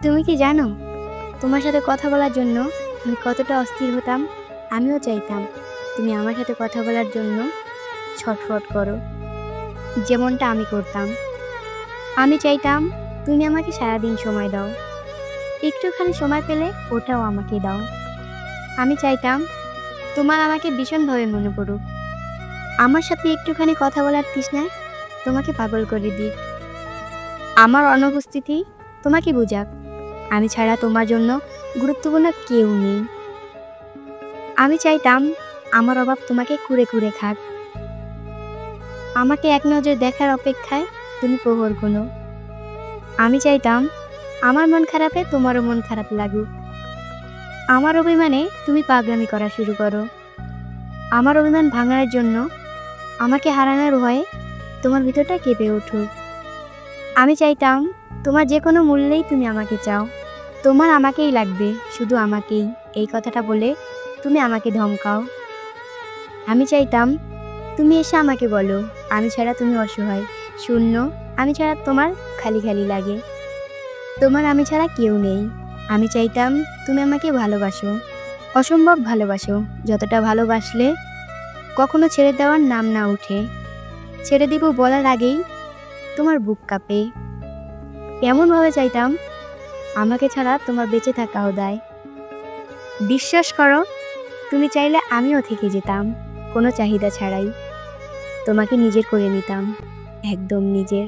তুমি কি জানো তোমার সাথে কথা বলার জন্য আমি কতটা অস্থির হতাম। আমিও চাইতাম তুমি আমার সাথে কথা বলার জন্য ছটফট করো, যেমনটা আমি করতাম। আমি চাইতাম তুমি আমাকে সারাদিন সময় দাও, একটুখানি সময় পেলে ওটাও আমাকে দাও। আমি চাইতাম তোমার আমাকে ভীষণভাবে মনে পড়ুক, আমার সাথে একটুখানি কথা বলার তৃষ্ণায় তোমাকে পাগল করে দিক। আমার অনুপস্থিতি তোমাকে বুঝাক আমি ছাড়া তোমার জন্য গুরুত্বপূর্ণ কেউ নেই। আমি চাইতাম আমার অভাব তোমাকে কুরে কুরে খাক, আমাকে এক নজর দেখার অপেক্ষায় তুমি প্রহর গুনো। আমি চাইতাম আমার মন খারাপে তোমারও মন খারাপ লাগুক, আমার অভিমানে তুমি পাগলামি করা শুরু করো, আমার অভিমান ভাঙার জন্য আমাকে হারানোর ভয়ে তোমার ভিতরটা কেঁপে উঠুক। আমি চাইতাম তোমার যে কোনো মূল্যেই তুমি আমাকে চাও, তোমার আমাকেই লাগবে, শুধু আমাকেই, এই কথাটা বলে তুমি আমাকে ধমকাও। আমি চাইতাম তুমি এসে আমাকে বলো আমি ছাড়া তুমি অসহায়, শূন্য, আমি ছাড়া তোমার খালি খালি লাগে, তোমার আমি ছাড়া কেউ নেই। আমি চাইতাম তুমি আমাকে ভালোবাসো, অসম্ভব ভালোবাসো, যতটা ভালোবাসলে কখনো ছেড়ে দেওয়ার নাম না উঠে, ছেড়ে দিব বলার আগেই তোমার বুক কাঁপে। এমনভাবে চাইতাম আমাকে ছাড়া তোমার বেঁচে থাকাও দায়। বিশ্বাস করো, তুমি চাইলে আমিও থেকে যেতাম, কোনো চাহিদা ছাড়াই তোমাকে নিজের করে নিতাম, একদম নিজের।